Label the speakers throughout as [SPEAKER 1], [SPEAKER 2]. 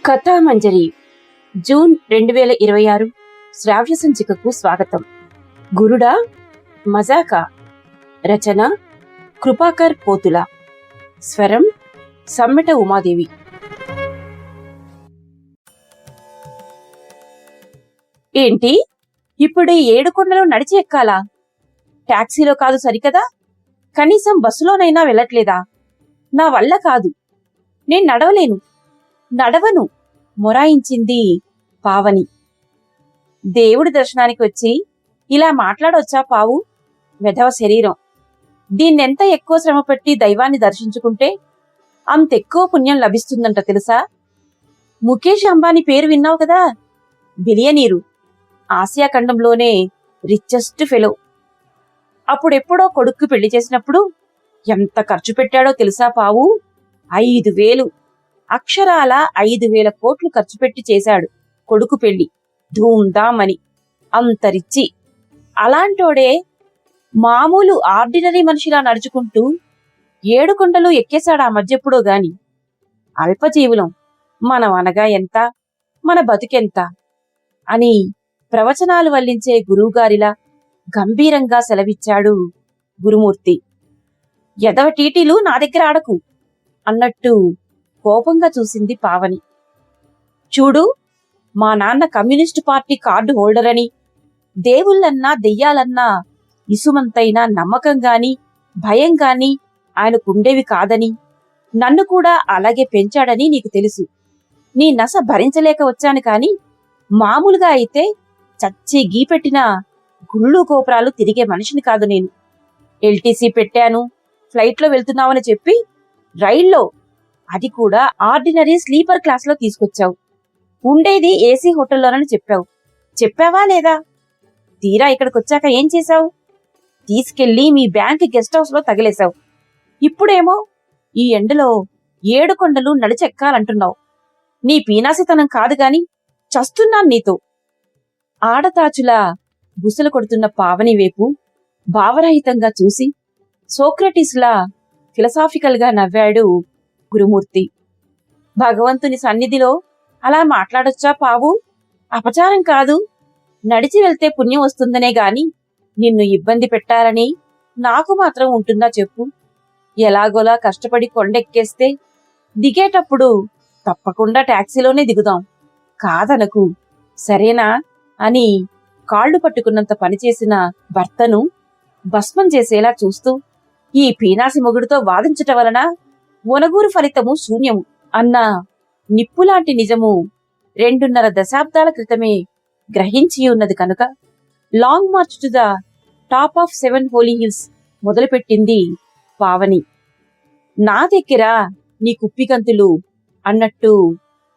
[SPEAKER 1] కథామంజరి June 2026 శ్రావ్య సంచికకు స్వాగతం. గురుడా మజాకా. రచన కృపాకర్ పోతుల. స్వరం సమ్మెట ఉమాదేవి. ఏంటి ఇప్పుడు 7 కొండలు నడిచి ఎక్కాలా? టాక్సీలో కాదు సరికదా? కనీసం బస్సులోనైనా వెళ్ళట్లేదా? నా వల్ల కాదు, నేను నడవను మొరాయించింది పావని. దేవుడి దర్శనానికి వచ్చి ఇలా మాట్లాడొచ్చా పావు? వెధవ శరీరం. దీన్నెంత ఎక్కువ శ్రమపెట్టి దైవాన్ని దర్శించుకుంటే అంతెక్కువ పుణ్యం లభిస్తుందంట తెలుసా? ముఖేష్ అంబానీ పేరు విన్నావు కదా? Billionaire, Asia ఖండంలోనే richest fellow. అప్పుడెప్పుడో కొడుక్కు పెళ్లి చేసినప్పుడు ఎంత ఖర్చు పెట్టాడో తెలుసా పావు? 5,000, అక్షరాల 5,000 కోట్లు ఖర్చు పెట్టి చేశాడు కొడుకు పెళ్లి, ధూమ్ధామని. అంతరిచ్చి అలాంటోడే మామూలు ఆర్డినరీ మనిషిలా నడుచుకుంటూ 7 కొండలు ఎక్కేశాడు ఆ మధ్యెప్పుడో గాని. అల్పజీవులం మనం అనగా ఎంత, మన బతుకెంత అని ప్రవచనాలు వల్లించే గురువుగారిలా గంభీరంగా సెలవిచ్చాడు గురుమూర్తి. ఎదవ టీటీలు నా దగ్గర ఆడకు అన్నట్టు కోపంగా చూసింది పావని. చూడు, మా నాన్న కమ్యూనిస్టు పార్టీ కార్డు హోల్డర్ అని, దేవుళ్ళన్నా దెయ్యాలన్నా ఇసుమంతైనా నమ్మకంగాని భయంగాని ఆయనకుండేవి కాదని, నన్ను కూడా అలాగే పెంచాడని నీకు తెలుసు. నీ నస భరించలేక వచ్చాను కాని మామూలుగా అయితే చచ్చి గీపెట్టిన గుళ్ళు గోపురాలు తిరిగే మనిషిని కాదు నేను. ఎల్టీసీ పెట్టాను, ఫ్లైట్లో వెళ్తున్నావని చెప్పి రైల్లో, అది కూడా ఆర్డినరీ స్లీపర్ క్లాస్లో తీసుకొచ్చావు. ఉండేది ఏసీ హోటల్లోనని చెప్పావా లేదా? తీరా ఇక్కడికొచ్చాక ఏం చేశావు? తీసుకెళ్లి మీ బ్యాంక్ గెస్ట్ హౌస్ లో తగిలేశావు. ఇప్పుడేమో ఈ ఎండలో 7 కొండలు నడిచెక్కాలంటున్నావు. నీ పీనాసితనం కాదు గాని చస్తున్నాను నీతో. ఆడతాచులా బుసలు కొడుతున్న పావని వైపు భావరహితంగా చూసి సోక్రటీస్లా ఫిలసాఫికల్ గా నవ్వాడు గురుమూర్తి. భగవంతుని సన్నిధిలో అలా మాట్లాడొచ్చా పావు? అపచారం కాదు. నడిచి వెళ్తే పుణ్యం వస్తుందనే గాని నిన్ను ఇబ్బంది పెట్టాలని నాకు మాత్రం ఉంటుందా చెప్పు? ఎలాగోలా కష్టపడి కొండెక్కేస్తే దిగేటప్పుడు తప్పకుండా టాక్సీలోనే దిగుదాం, కాదనకు, సరేనా అని కాళ్లు పట్టుకున్నంత పనిచేసిన భర్తను భస్మం చేసేలా చూస్తూ ఈ పీనాసి మొగుడుతో వాదించటం వలన ఒనగూరు ఫలితము శూన్యము అన్న నిప్పులాంటి నిజము 2.5 దశాబ్దాల క్రితమే గ్రహించి ఉన్నది కనుక long march to the top of 7 holy hills మొదలుపెట్టింది పావని. నా దగ్గర నీ కుప్పిగంతులు అన్నట్టు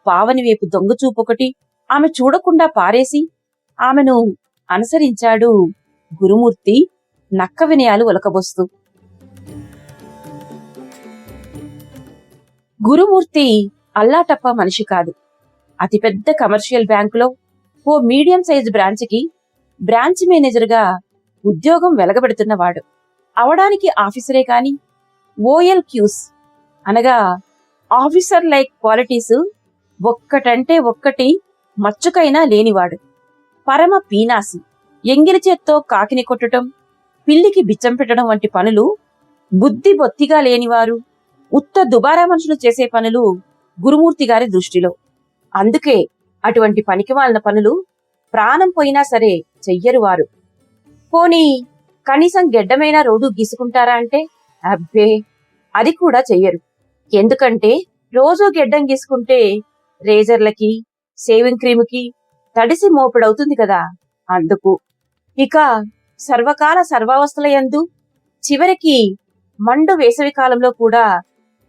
[SPEAKER 1] పావని వైపు దొంగచూపొకటి ఆమె చూడకుండా పారేసి ఆమెను అనుసరించాడు గురుమూర్తి నక్క వినయాలు ఒలకబోస్తూ. గురుమూర్తి అల్లాటప్ప మనిషి కాదు. అతిపెద్ద కమర్షియల్ బ్యాంకులో ఓ మీడియం సైజు బ్రాంచ్కి బ్రాంచ్ మేనేజర్గా ఉద్యోగం వెలగబెడుతున్నవాడు. అవడానికి ఆఫీసరే కాని OLQs అనగా ఆఫీసర్ లైక్ క్వాలిటీస్ ఒక్కటంటే ఒక్కటి మచ్చుకైనా లేనివాడు. పరమ పీనాసి. ఎంగిలి చేత్తో కాకిని కొట్టడం, పిల్లికి బిచ్చం పెట్టడం వంటి పనులు బుద్ధి బొత్తిగా లేనివారు, ఉత్త దుబారా మనుషులు చేసే పనులు గురుమూర్తి గారి దృష్టిలో. అందుకే అటువంటి పనికిమాలిన పనులు ప్రాణం పోయినా సరే చెయ్యరు వారు. పోనీ కనీసం గెడ్డమైనా రోడ్డు గీసుకుంటారా అంటే అబ్బే, అది కూడా చెయ్యరు. ఎందుకంటే రోజూ గెడ్డం గీసుకుంటే రేజర్లకి షేవింగ్ క్రీముకి తడిసి మోపుడవుతుంది కదా, అందుకు. ఇక సర్వకాల సర్వావస్థలయందు చివరికి మండు వేసవి కాలంలో కూడా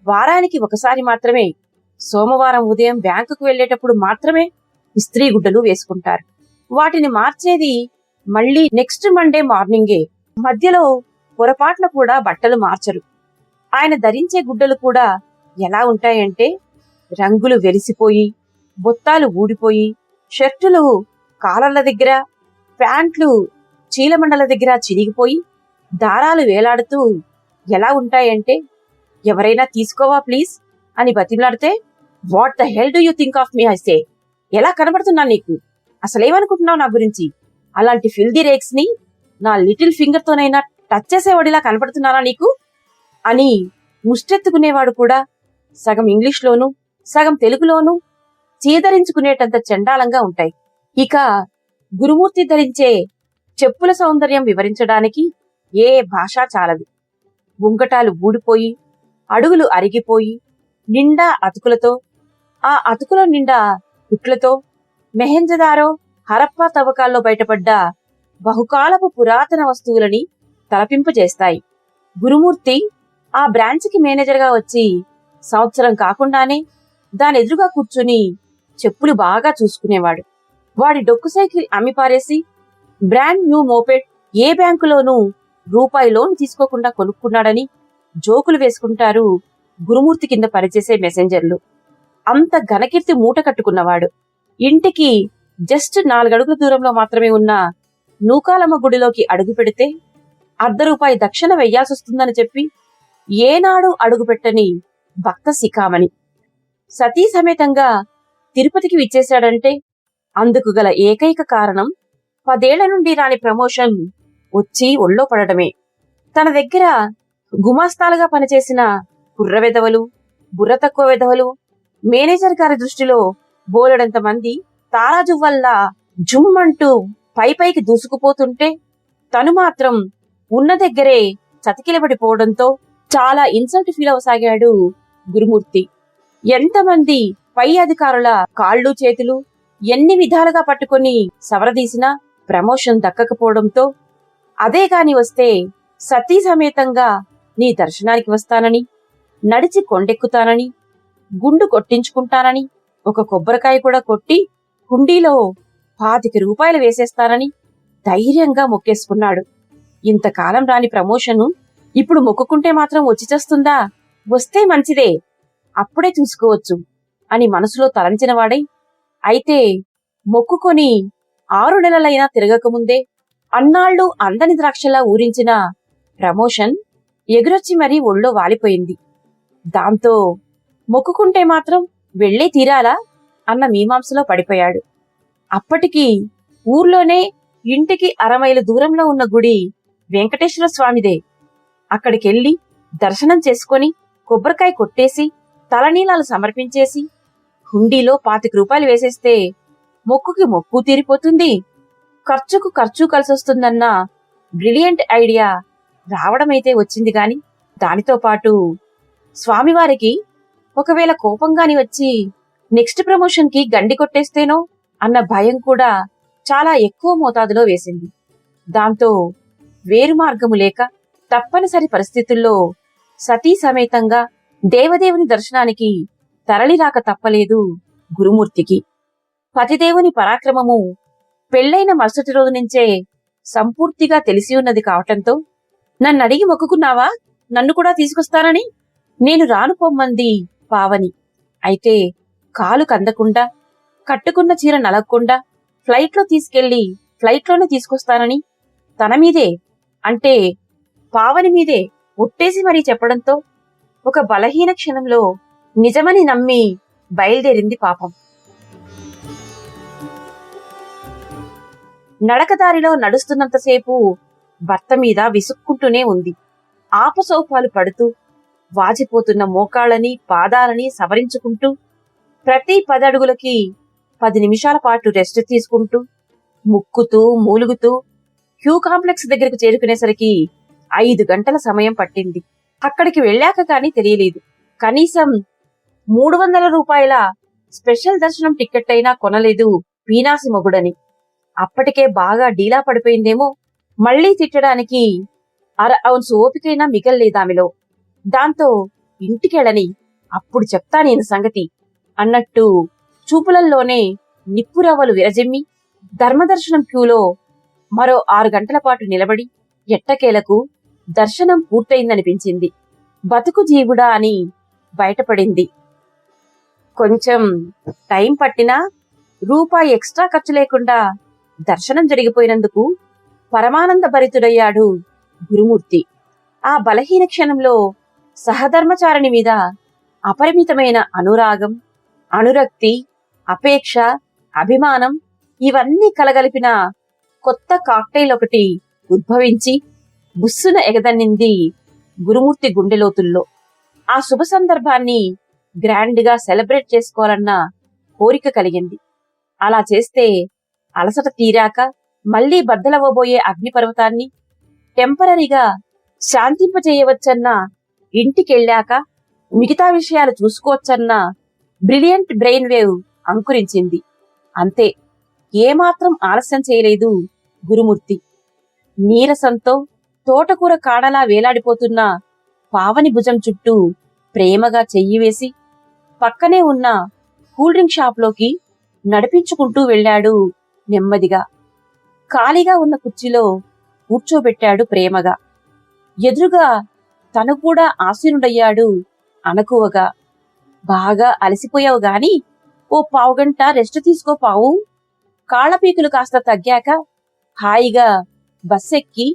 [SPEAKER 1] వారానికి ఒకసారి మాత్రమే, సోమవారం ఉదయం బ్యాంకుకు వెళ్లేటప్పుడు మాత్రమే ఇస్త్రీ గుడ్డలు వేసుకుంటారు. వాటిని మార్చేది మళ్లీ నెక్స్ట్ మండే మార్నింగే. మధ్యలో పొరపాట్ల కూడా బట్టలు మార్చరు. ఆయన ధరించే గుడ్డలు కూడా ఎలా ఉంటాయంటే రంగులు వెలిసిపోయి, బొత్తాలు ఊడిపోయి, షర్టులు కాలర్ల దగ్గర, ప్యాంట్లు చీలమండల దగ్గర చిరిగిపోయి దారాలు వేలాడుతూ ఎలా ఉంటాయంటే ఎవరైనా తీసుకోవా ప్లీజ్ అని బతిమలాడితే what the hell do you think of me ఐసే? ఎలా కనబడుతున్నా నీకు? అసలేమనుకుంటున్నావు నా గురించి? అలాంటి ఫిల్దీ రేక్స్ ని నా లిటిల్ ఫింగర్ తోనైనా టచ్ చేసేవాడిలా కనబడుతున్నారా నీకు అని ముష్టెత్తుకునేవాడు కూడా సగం ఇంగ్లీష్లోనూ సగం తెలుగులోనూ చీదరించుకునేటంత చండాలంగా ఉంటాయి. ఇక గురుమూర్తి ధరించే చెప్పుల సౌందర్యం వివరించడానికి ఏ భాష చాలదు. ఉంగటాలు ఊడిపోయి, అడుగులు అరిగిపోయి, నిండా అతుకులతో, ఆ అతుకుల నిండా కుట్లతో మెహెంజదారో హరప్పా తవ్వకాల్లో బయటపడ్డ బహుకాలపు పురాతన వస్తువులని తలపింపజేస్తాయి. గురుమూర్తి ఆ బ్రాంచ్కి మేనేజర్గా వచ్చి సంవత్సరం కాకుండానే దానెదురుగా కూర్చుని చెప్పులు బాగా చూసుకునేవాడు. వాడి డొక్కు సైకిల్ అమ్మిపారేసి బ్రాండ్ న్యూ మోపెడ్ ఏ బ్యాంకులోనూ రూపాయి లోన్ తీసుకోకుండా కొనుక్కున్నాడని జోకులు వేసుకుంటారు గురుమూర్తి కింద పనిచేసే మెసెంజర్లు. అంత ఘనకీర్తి మూట కట్టుకున్నవాడు. ఇంటికి జస్ట్ 4 అడుగుల దూరంలో మాత్రమే ఉన్న నూకాలమ్మ గుడిలోకి అడుగు పెడితే ₹1 దక్షిణ వెయ్యాల్సొస్తుందని చెప్పి ఏనాడు అడుగుపెట్టని భక్త శిఖామణి. సతీ సమేతంగా తిరుపతికి విచ్చేశాడంటే అందుకు గల ఏకైక కారణం 10 ఏళ్ల నుండి రాని ప్రమోషన్ వచ్చి ఒళ్ళో పడటమే. తన దగ్గర గుమాస్తాలుగా పనిచేసిన కుర్ర వెధవలు, బుర్ర తక్కువ వెధవలు మేనేజర్ గారి దృష్టిలో బోలెడంత మంది తారాజు వల్ల జుమ్మంటూ పైకి దూసుకుపోతుంటే తను మాత్రం ఉన్న దగ్గరే చతికిలబడిపోవడంతో చాలా ఇన్సల్ట్ ఫీల్ అవసాగాడు గురుమూర్తి. ఎంతమంది పై అధికారుల కాళ్ళు చేతులు ఎన్ని విధాలుగా పట్టుకొని సవరదీసినా ప్రమోషన్ దక్కకపోవడంతో అదే కాని వస్తే సతీ సమేతంగా నీ దర్శనానికి వస్తానని, నడిచి కొండెక్కుతానని, గుండు కొట్టించుకుంటానని, ఒక కొబ్బరికాయ కూడా కొట్టి హుండీలో ₹25 వేసేస్తానని ధైర్యంగా మొక్కేసుకున్నాడు. ఇంతకాలం రాని ప్రమోషను ఇప్పుడు మొక్కుకుంటే మాత్రం వచ్చి చేస్తుందా? వస్తే మంచిదే, అప్పుడే చూసుకోవచ్చు అని మనసులో తలంచినవాడై, అయితే మొక్కుకొని 6 నెలలైనా తిరగకముందే అన్నాళ్లు అందని ద్రాక్షలా ఊరించిన ప్రమోషన్ ఎగురొచ్చి మరీ ఒళ్ళో వాలిపోయింది. దాంతో మొక్కుకుంటే మాత్రం వెళ్లే తీరాలా అన్న మీమాంసలో పడిపోయాడు. అప్పటికి ఊర్లోనే ఇంటికి 1/2 మైలు దూరంలో ఉన్న గుడి వెంకటేశ్వర స్వామిదే. అక్కడికెళ్లి దర్శనం చేసుకొని కొబ్బరికాయ కొట్టేసి తలనీలాలు సమర్పించేసి హుండీలో ₹25 వేసేస్తే మొక్కుకి మొక్కు తీరిపోతుంది, ఖర్చుకు ఖర్చు కలిసొస్తుందన్న బ్రిలియంట్ ఐడియా రావడమైతే వచ్చింది గాని దానితో పాటు స్వామివారికి ఒకవేళ కోపంగాని వచ్చి నెక్స్ట్ ప్రమోషన్ కి గండి కొట్టేస్తేనో అన్న భయం కూడా చాలా ఎక్కువ మోతాదులో వేసింది. దాంతో వేరు మార్గము లేక తప్పనిసరి పరిస్థితుల్లో సతీ సమేతంగా దేవదేవుని దర్శనానికి తరలిరాక తప్పలేదు గురుమూర్తికి. పతిదేవుని పరాక్రమము పెళ్లైన మరుసటి రోజు నుంచే సంపూర్తిగా తెలిసి ఉన్నది కావటంతో, నన్నడిగి మొక్కుకున్నావా నన్ను కూడా తీసుకొస్తానని? నేను రాను పొమ్మంది పావని. అయితే కాలు కందకుండా, కట్టుకున్న చీర నలగకుండా ఫ్లైట్లో తీసుకెళ్లి ఫ్లైట్లోనే తీసుకొస్తానని తన మీదే అంటే పావని మీదే ఒట్టేసి మరీ చెప్పడంతో ఒక బలహీన క్షణంలో నిజమని నమ్మి బయలుదేరింది పాపం. నడకదారిలో నడుస్తున్నంతసేపు భర్త మీద విసుక్కుంటూనే ఉంది. ఆపసోపాలు పడుతూ వాచిపోతున్న మోకాళ్ళని పాదాలని సవరించుకుంటూ ప్రతి 10 అడుగులకి 10 నిమిషాల పాటు రెస్ట్ తీసుకుంటూ ముక్కుతూ మూలుగుతూ క్యూ కాంప్లెక్స్ దగ్గరకు చేరుకునేసరికి 5 గంటల సమయం పట్టింది. అక్కడికి వెళ్ళాక కానీ తెలియలేదు. కనీసం ₹300 స్పెషల్ దర్శనం టికెట్ అయినా కొనలేదు పీనాసి మొగుడని. అప్పటికే బాగా డీలా పడిపోయిందేమో. మళ్లీ తిట్టడానికి 1/2 ఔన్స్ ఓపికైనా మిగల్లేదామెలో. దాంతో ఇంటికెళ్ళని, అప్పుడు చెప్తా నేను సంగతి అన్నట్టు చూపులల్లోనే నిప్పురవ్వలు విరజిమ్మి ధర్మదర్శనం క్యూలో మరో 6 గంటల పాటు నిలబడి ఎట్టకేలకు దర్శనం పూర్తయిందనిపించింది. బతుకు జీవుడా అని బయటపడింది. కొంచెం టైం పట్టినా రూపాయి ఎక్స్ట్రా ఖర్చు లేకుండా దర్శనం జరిగిపోయినందుకు పరమానంద భరితుడయ్యాడు గురుమూర్తి. ఆ బలహీన క్షణంలో సహధర్మచారిణి మీద అపరిమితమైన అనురాగం, అనురక్తి, అపేక్ష, అభిమానం ఇవన్నీ కలగలిపిన కొత్త కాక్టైల్ ఒకటి ఉద్భవించి బుస్సున ఎగదన్నింది గురుమూర్తి గుండెలోతుల్లో. ఆ శుభ సందర్భాన్ని గ్రాండ్ గా సెలబ్రేట్ చేసుకోవాలన్న కోరిక కలిగింది. అలా చేస్తే అలసట తీరాక మళ్లీ బద్దలవ్వబోయే అగ్నిపర్వతాన్ని టెంపరరీగా శాంతింపజేయవచ్చన్న, ఇంటికెళ్ళాక మిగతా విషయాలు చూసుకోవచ్చన్న బ్రిలియంట్ బ్రెయిన్ వేవ్ అంకురించింది. అంతే, ఏమాత్రం ఆలస్యం చేయలేదు గురుమూర్తి. నీరసంతో తోటకూర కాడలా వేలాడిపోతున్న పావని భుజం చుట్టూ ప్రేమగా చెయ్యి వేసి పక్కనే ఉన్న కూల్ డ్రింక్ షాప్లోకి నడిపించుకుంటూ వెళ్లాడు నెమ్మదిగా. ఖాళీగా ఉన్న కుర్చీలో కూర్చోబెట్టాడు ప్రేమగా. ఎదురుగా తను కూడా ఆసీనుడయ్యాడు అనకువగా. బాగా అలసిపోయావు గాని ఓ పావుగంట రెస్ట్ తీసుకో పావు. కాళ్లపీకులు కాస్త తగ్గాక హాయిగా బస్సెక్కి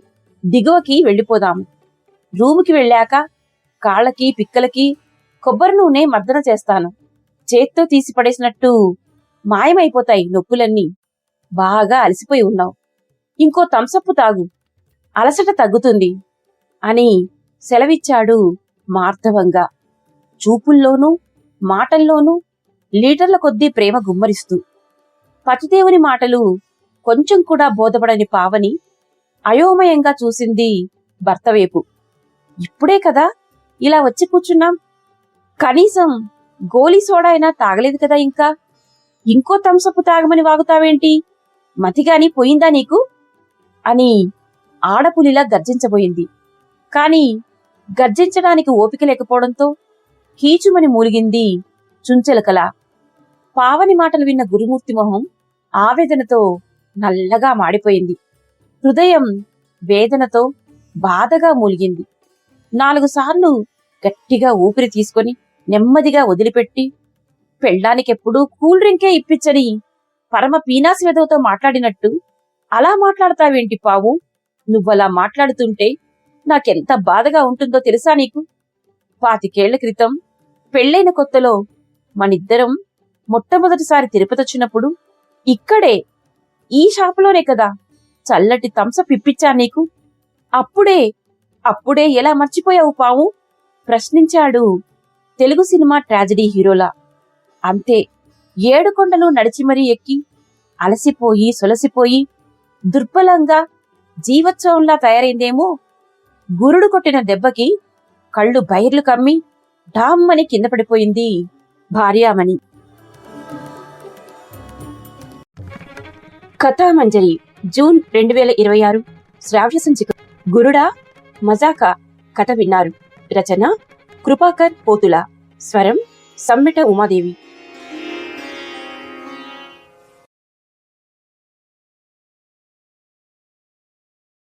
[SPEAKER 1] దిగువకి వెళ్లిపోదాము. రూముకి వెళ్ళాక కాళ్ళకి పిక్కలకి కొబ్బరి నూనె మర్దన చేస్తాను. చేత్తో తీసి పడేసినట్టు మాయమైపోతాయి నొప్పులన్నీ. బాగా అలసిపోయి ఉన్నావు, ఇంకో థమ్సప్ తాగు, అలసట తగ్గుతుంది అని సెలవిచ్చాడు మార్ధవంగా. చూపుల్లోనూ మాటల్లోనూ లీటర్ల కొద్దీ ప్రేమ గుమ్మరిస్తూ. పతిదేవుని మాటలు కొంచెం కూడా బోధపడని పావని అయోమయంగా చూసింది భర్త వైపు. ఇప్పుడే కదా ఇలా వచ్చి కూర్చున్నాం, కనీసం గోలీ సోడా అయినా తాగలేదు కదా, ఇంకా ఇంకో థమ్సప్ తాగమని వాగుతావేంటి? మతిగాని పోయిందా నీకు అని ఆడపులిలా గర్జించబోయింది. కాని గర్జించడానికి ఓపిక లేకపోవడంతో కీచుమని మూలిగింది చుంచెలకలా. పావని మాటలు విన్న గురుమూర్తి మొహం ఆవేదనతో నల్లగా మాడిపోయింది. హృదయం వేదనతో బాధగా మూలిగింది. 4 సార్లు గట్టిగా ఊపిరి తీసుకొని నెమ్మదిగా వదిలిపెట్టి, పెళ్ళానికెప్పుడూ కూల్ డ్రింకే ఇప్పించని పరమ పీనాసి వెధవతో మాట్లాడినట్టు అలా మాట్లాడతావేంటి పావు? నువ్వలా మాట్లాడుతుంటే నాకెంత బాధగా ఉంటుందో తెలుసా నీకు? 25 ఏళ్ల క్రితం పెళ్లైన కొత్తలో మనిద్దరం మొట్టమొదటిసారి తిరుపతొచ్చినప్పుడు ఇక్కడే ఈ షాపులోనే కదా చల్లటి థమ్సప్ ఇప్పించా నీకు. అప్పుడే ఎలా మర్చిపోయావు పావు? ప్రశ్నించాడు తెలుగు సినిమా ట్రాజడీ హీరోలా. అంతే, 7 కొండలు నడిచి మరీ ఎక్కి అలసిపోయి సొలసిపోయి దుర్బలంగా జీవోత్సవంలా తయారైందేమో. గురుడు కొట్టిన దెబ్బకి కళ్ళు బైర్లు కమ్మి డామ్మని కింద పడిపోయింది భార్యామణి. కథామంజరి జూన్ 2026 శ్రావ్య సంచిక గురుడా మజాకా కథ విన్నారు. రచన కృపాకర్ పోతుల. స్వరం సమ్మెట ఉమాదేవి.